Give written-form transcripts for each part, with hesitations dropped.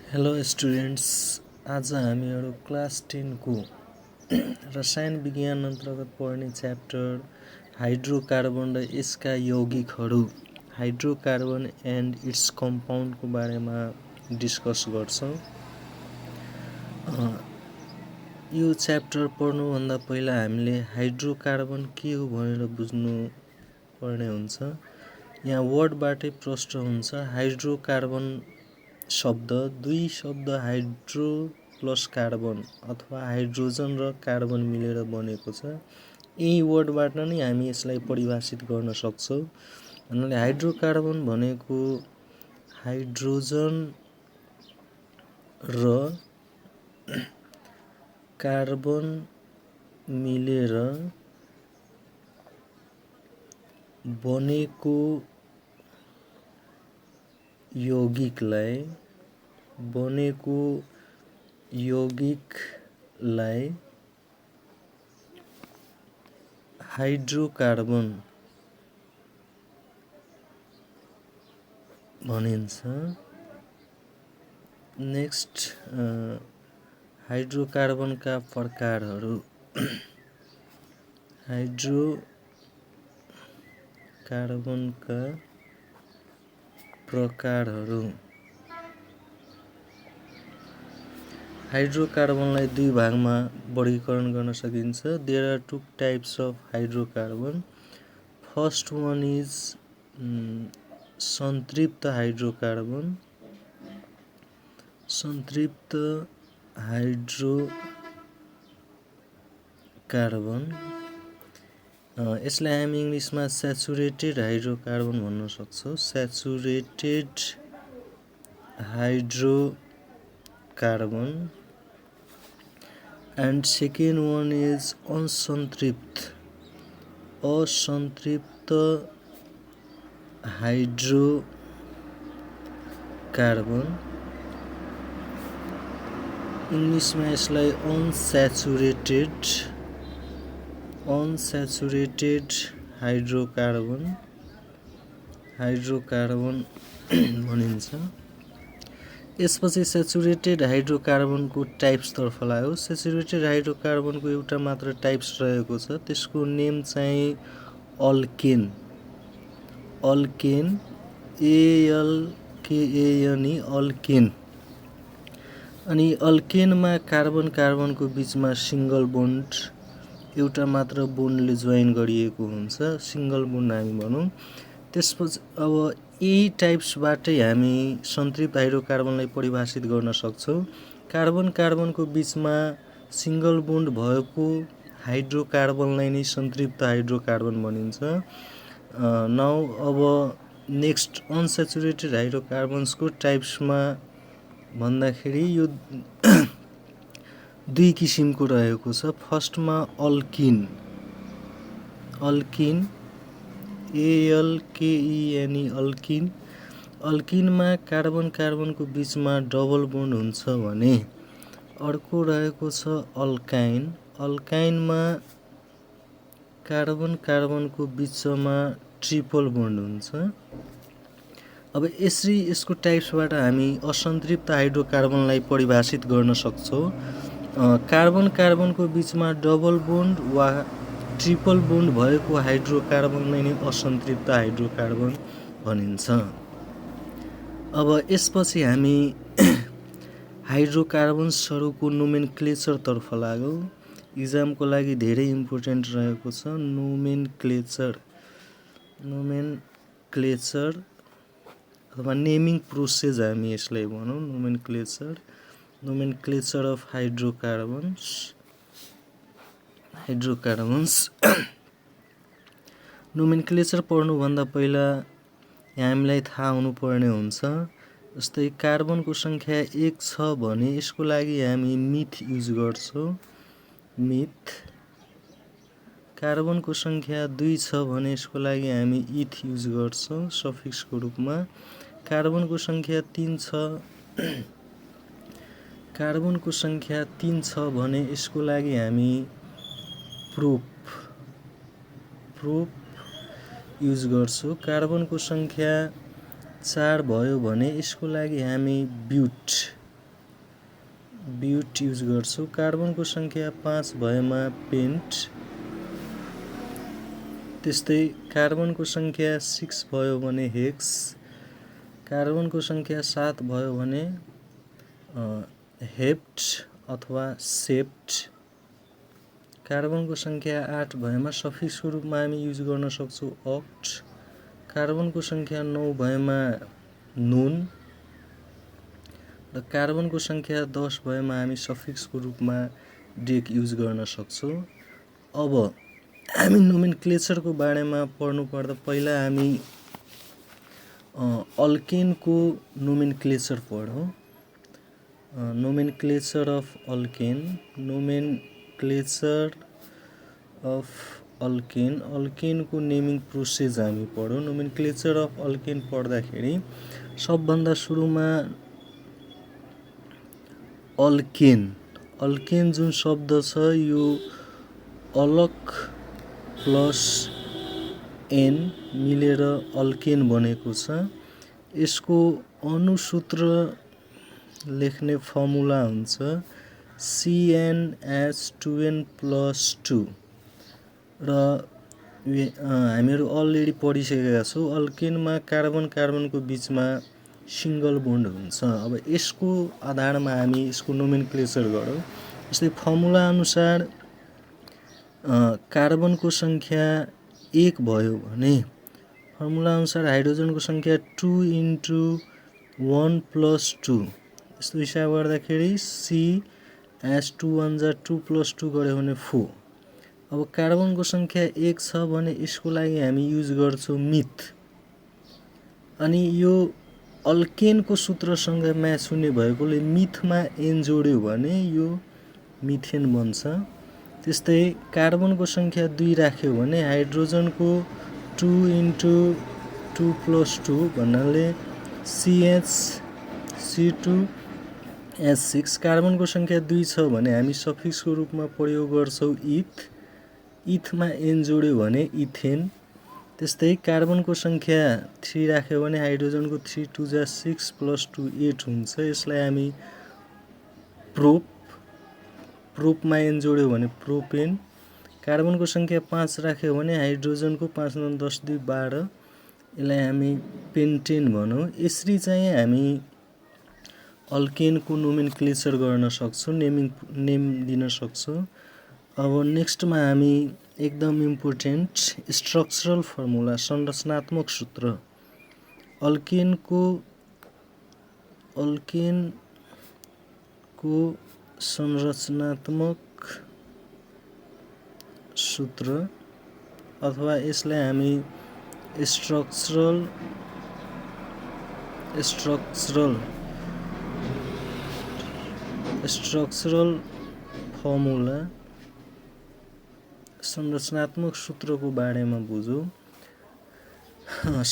Hello students, आज हामीहरू class 10 को रसायन विज्ञान अन्तर्गत पढ्ने च्याप्टर हाइड्रोकार्बन र यसका यौगिकहरू हाइड्रोकार्बन एन्ड इट्स कम्पाउन्डको बारेमा डिस्कस गर्छौँ। यो च्याप्टर पढ्नुभन्दा पहिला हामीले हाइड्रोकार्बन के हो भनेर बुझ्नु पर्ने हुन्छ। यहाँ वर्डबाटै प्रष्ट हुन्छ। हाइड्रोकार्बन शब्द दुई शब्द हाइड्रो प्लस कार्बन अथवा हाइड्रोजन र कार्बन मिलेर बनेको छ। यही वर्डबाट नै हामी यसलाई परिभाषित गर्न सक्छौँ। भन्नाले हाइड्रोकार्बन भनेको हाइड्रोजन र कार्बन मिलेर बनेको यौगिकलाई हाइड्रोकार्बन भनिन्छ। नेक्स्ट हाइड्रोकार्बनका प्रकारहरू। हाइड्रोकार्बनका प्रकारहरू। हाइड्रोकार्बनलाई दुई भागमा वर्गीकरण गर्न सकिन्छ। There are two types of hydrocarbon. First one is संतृप्त हाइड्रोकार्बन। संतृप्त हाइड्रोकार्बन यसलाई हामी इङ्ग्लिसमा स्याचुरेटेड हाइड्रोकार्बन भन्न सक्छौँ। Saturated hydrocarbon. And second one is असंतृप्त हाइड्रोकार्बन। इङ्ग्लिसमा यसलाई अनस्याचुरेटेड हाइड्रोकार्बन भनिन्छ। यसपछि स्याचुरेटेड हाइड्रोकार्बनको टाइप्सतर्फ लाग्यो। स्याचुरेटेड हाइड्रोकार्बनको एउटा मात्र टाइप्स रहेको छ, त्यसको नेम चाहिँ अल्केन। अल्केन। अनि अल्केनमा कार्बन कार्बनको बिचमा सिङ्गल बोन्ड, एउटा मात्र बोन्डले जोइन गरिएको हुन्छ, सिङ्गल बोन्ड हामी भनौँ। त्यसपछि अब यही टाइप्सबाटै हामी संतृप्त हाइड्रोकार्बनलाई परिभाषित गर्न सक्छौँ। कार्बन कार्बनको बिचमा सिङ्गल बोन्ड भएको हाइड्रोकार्बनलाई नै संतृप्त हाइड्रोकार्बन भनिन्छ। नाउ अब नेक्स्ट अनस्याचुरेटेड हाइड्रोकार्बन्सको टाइप्समा भन्दाखेरि यो दुई किसिमको रहेको छ। फर्स्टमा अल्किन अल्किन। अल्किनमा कार्बन कार्बनको बिचमा डबल बोन्ड हुन्छ भने अर्को रहेको छ अल्काइन। अल्काइनमा कार्बन कार्बनको बिचमा ट्रिपल बोन्ड हुन्छ। अब यसरी यसको टाइप्सबाट हामी असंतृप्त हाइड्रोकार्बनलाई परिभाषित गर्न सक्छौँ। कार्बन कार्बनको बिचमा डबल बोन्ड वा ट्रिपल बोन्ड भएको हाइड्रोकार्बनलाई नै असंतृप्त हाइड्रोकार्बन भनिन्छ। अब यसपछि हामी हाइड्रोकार्बन्सहरूको नोमेनक्लेचरतर्फ लाग्यौँ। इक्जामको लागि धेरै इम्पोर्टेन्ट रहेको छ नोमेनक्लेचर अथवा नेमिङ प्रोसेस हामी यसलाई भनौँ। Nomenclature of hydrocarbons. नोमेनक्लेचर पढ्नुभन्दा पहिला हामीलाई थाहा हुनुपर्ने हुन्छ। जस्तै कार्बनको सङ्ख्या 1 छ भने यसको लागि हामी मिथ युज गर्छौँ। कार्बनको सङ्ख्या 2 छ भने यसको लागि हामी इथ युज गर्छौँ सफिक्सको रूपमा। कार्बनको सङ्ख्या 3 छ भने यसको लागि हामी प्रोप युज गर्छौँ। कार्बनको सङ्ख्या 4 भयो भने यसको लागि हामी ब्युट ब्युट युज गर्छु। कार्बनको संख्या 5 भएमा पेन्ट। त्यस्तै कार्बनको संख्या 6 भयो भने हेक्स। कार्बनको संख्या 7 भयो भने हेप्ट अथवा सेप्ट। कार्बनको संख्या 8 भएमा सफिक्सको रूपमा हामी युज गर्न सक्छौँ अक्ट। कार्बनको संख्या 9 भएमा नुन। र कार्बनको संख्या 10 भएमा हामी सफिक्सको रूपमा डेक युज गर्न सक्छौँ। अब हामी नोमेनक्लेचरको बारेमा पढ्नु पर्दा पहिला हामी अल्केनको नोमेनक्लेचर पढौँ। Nomenclature of alkane. Nomenclature of alkane. अल्केनको नेमिङ प्रोसेस हामी पढौँ। नोमेनक्लेचर अफ अल्केन पढ्दाखेरि सबभन्दा सुरुमा अल्केन जुन शब्द छ यो अलक प्लस एन मिलेर अल्केन बनेको छ। यसको अनुसूत्र लेख्ने फर्मुला हुन्छ CnH2n+2 र हामीहरू अलरेडी पढिसकेका छौँ। अल्केनमा कार्बनको बिचमा सिंगल बोन्ड हुन्छ। अब यसको आधारमा हामी यसको नोमेनक्लेचर गरौँ। जस्तै फर्मुला अनुसार कार्बनको संख्या 1 भयो भने फर्मुला अनुसार हाइड्रोजनको संख्या 2 × 1 + 2। यस्तो हिसाब गर्दाखेरि CH2 2 + 2 गऱ्यो भने 4। अब कार्बनको संख्या 1 छ भने यसको लागि हामी युज गर्छौँ मिथ। अनि यो अल्केनको सूत्रसँग म्याच हुने भएकोले मिथमा एन जोड्यो भने यो मिथेन बन्छ। त्यस्तै कार्बनको संख्या 2 राख्यो भने हाइड्रोजनको 2 × 2 + 2 भन्नाले CH2H6। कार्बनको संख्या 2 छ भने हामी सफिक्सको रूपमा प्रयोग गर्छौँ इथ। इथमा एन जोड्यो भने इथेन। त्यस्तै कार्बनको संख्या 3 राख्यो भने हाइड्रोजनको 3 × 2 = 6 + 2 8 हुन्छ। यसलाई हामी प्रोपमा एन जोड्यो भने प्रोपेन। कार्बनको संख्या 5 राख्यो भने हाइड्रोजनको 5 × 10 = 12। यसलाई हामी पेन्टेन भनौँ। यसरी चाहिँ हामी अल्केनको नोमेनक्लेचर गर्न सक्छौँ, नेम दिन सक्छौँ। अब नेक्स्टमा हामी एकदम इम्पोर्टेन्ट स्ट्रक्चरल फर्मुला संरचनात्मक सूत्र। अल्केनको संरचनात्मक सूत्र अथवा यसलाई हामी स्ट्रक्चरल फर्मुला संरचनात्मक सूत्रको बारेमा बुझौँ।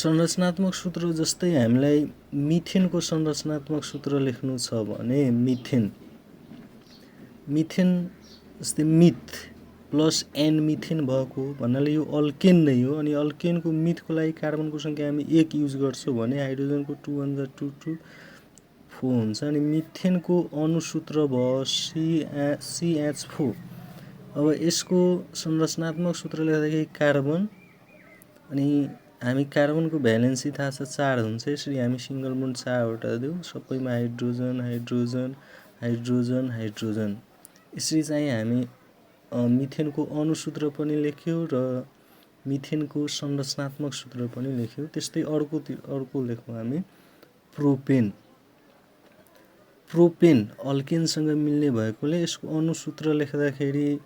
संरचनात्मक सूत्र जस्तै हामीलाई मिथेनको संरचनात्मक सूत्र लेख्नु छ भने मिथेन जस्तै मिथ प्लस एन मिथेन भएको भन्नाले यो अल्केन नै हो। अनि अल्केनको मिथको लागि कार्बनको संख्या हामी 1 युज गर्छौँ भने हाइड्रोजनको 2 × 2 = 4 हुन्छ। अनि मिथेनको अनुसूत्र भयो CH4। अब यसको संरचनात्मक सूत्र लेख्दाखेरि कार्बन अनि हामी कार्बनको भ्यालेन्सी थाहा छ 4 हुन्छ। यसरी हामी सिंगल बोन्ड 4 वटा दिउँ। सबैमा हाइड्रोजन हाइड्रोजन हाइड्रोजन हाइड्रोजन। यसरी चाहिँ हामी मिथेनको अनुसूत्र पनि लेख्यौँ र मिथेनको संरचनात्मक सूत्र पनि लेख्यौँ। त्यस्तै अर्को लेखौँ हामी प्रोपेन अल्केनसँग मिल्ने भएकोले यसको अनुसूत्र लेख्दाखेरि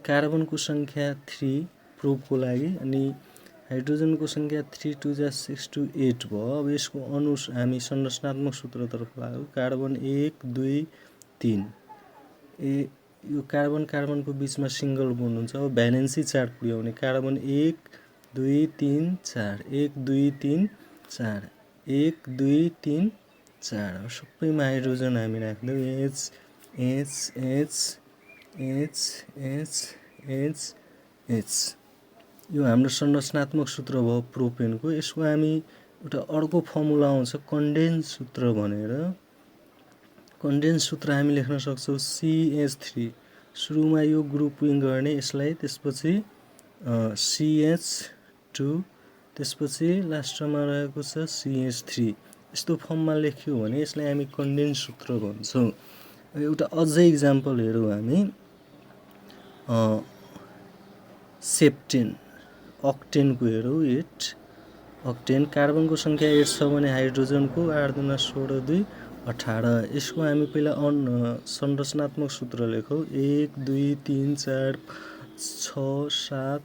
कार्बनको संख्या 3 प्रोपको लागि अनि हाइड्रोजनको संख्या 3 × 2 = 6 × 8 भयो। अब यसको हामी संरचनात्मक सूत्रतर्फ लाग्यौँ। कार्बन 1 2 3। यो कार्बनको बिचमा सिंगल बोन्ड हुन्छ। अब भ्यालेन्सी 4 पुर्याउने कार्बन 1 2 3 4 1 2 3 4 1 2 3 4। सबैमा हाइड्रोजन हामी राख्दैौँ H। यो हाम्रो संरचनात्मक सूत्र भयो प्रोपेनको। यसको हामी एउटा अर्को फर्मुला आउँछ कन्डेन्स सूत्र भनेर। कन्डेन्स सूत्र हामी लेख्न सक्छौँ CH3 सुरुमा यो ग्रुपिङ गर्ने यसलाई त्यसपछि CH2 त्यसपछि लास्टमा रहेको छ CH3 यस्तो फर्ममा लेख्यो भने यसलाई हामी कन्डेन्स सूत्र भन्छौँ। एउटा अझै इक्जाम्पल हेरौँ हामी सेप्टेन अक्टेनको हेरौँ 8 अक्टेन कार्बनको सङ्ख्या 8 छ भने हाइड्रोजनको 8 दुना 16 2 18 यसको हामी पहिला संरचनात्मक सूत्र लेखौँ 1 2 3 4 6 7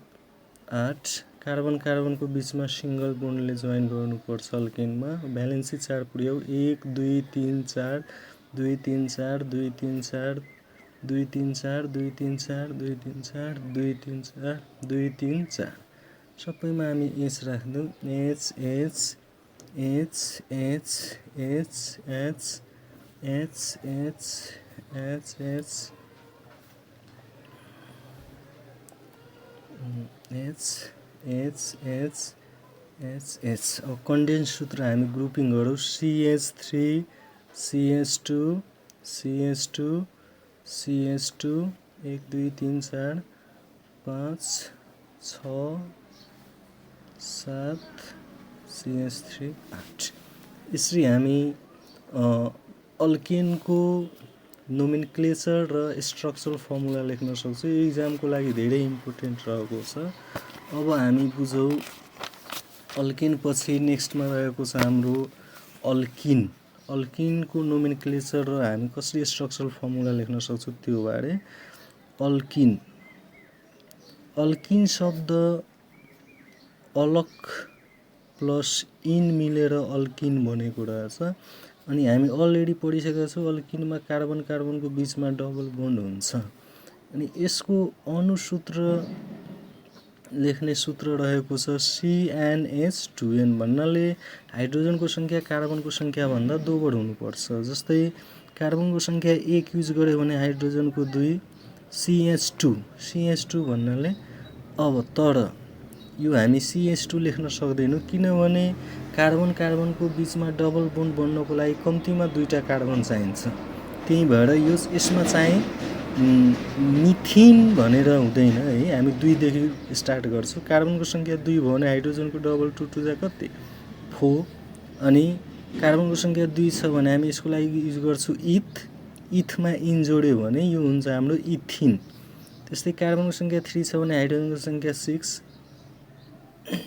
8 कार्बन कार्बनको बिचमा सिंगल बोन्डले जोइन गर्नुपर्छ अल्केनमा भ्यालेन्सी चार्ज पुर्याऊ 1 2 3 4 2 3 4 2 3 4 2 3 4 2 3 4 2 3 4 2 3 4 2 3 4 सबैमा हामी एच राख्दौँ H H H H H H H H H H H H H H H अब कन्डेन्स सूत्र हामी ग्रुपिङ गरौँ CH3 CH2 CH2 CH2 1 2 3 4 5 6 7 CH3 8 यसरी हामी अल्केनको नोमेनक्लेचर र स्ट्रक्चरल फर्मुला लेख्न सक्छौँ। यो इक्जामको लागि धेरै इम्पोर्टेन्ट रहेको छ। अब हामी बुझौँ अल्केन पछि नेक्स्टमा रहेको छ हाम्रो अल्किन अल्किनको नोमेनक्लेचर र हामी कसरी स्ट्रक्चरल फर्मुला लेख्न सक्छौँ त्यो बारे अल्किन अल्किन शब्द अलक प्लस इन मिलेर अल्किन बनेको रहेछ अनि हामी अलरेडी पढिसकेका छौँ अल्किनमा कार्बन कार्बनको बिचमा डबल बोन्ड हुन्छ अनि यसको अनुसूत्र लेख्ने सूत्र रहेको छ CnH2n भन्नाले हाइड्रोजनको सङ्ख्या कार्बनको सङ्ख्या भन्दा दोब्बर हुनुपर्छ। जस्तै कार्बनको सङ्ख्या 1 युज गर्यो भने हाइड्रोजनको 2 CH2 भन्नाले अब तर यो हामी CH2 लेख्न सक्दैनौँ किनभने कार्बन कार्बनको बिचमा डबल बोन्ड बन्नको लागि कम्तीमा 2टा कार्बन चाहिन्छ। त्यही भएर यसमा चाहिँ मिथिन भनेर हुँदैन है हामी 2 देखि स्टार्ट गर्छौँ। कार्बनको सङ्ख्या 2 भयो भने हाइड्रोजनको डबल 2 2 जा कति 4 अनि कार्बनको सङ्ख्या 2 छ भने हामी यसको लागि युज गर्छौँ इथमा इन जोड्यो भने यो हुन्छ हाम्रो इथिन। त्यस्तै कार्बनको सङ्ख्या 3 छ भने हाइड्रोजनको सङ्ख्या 6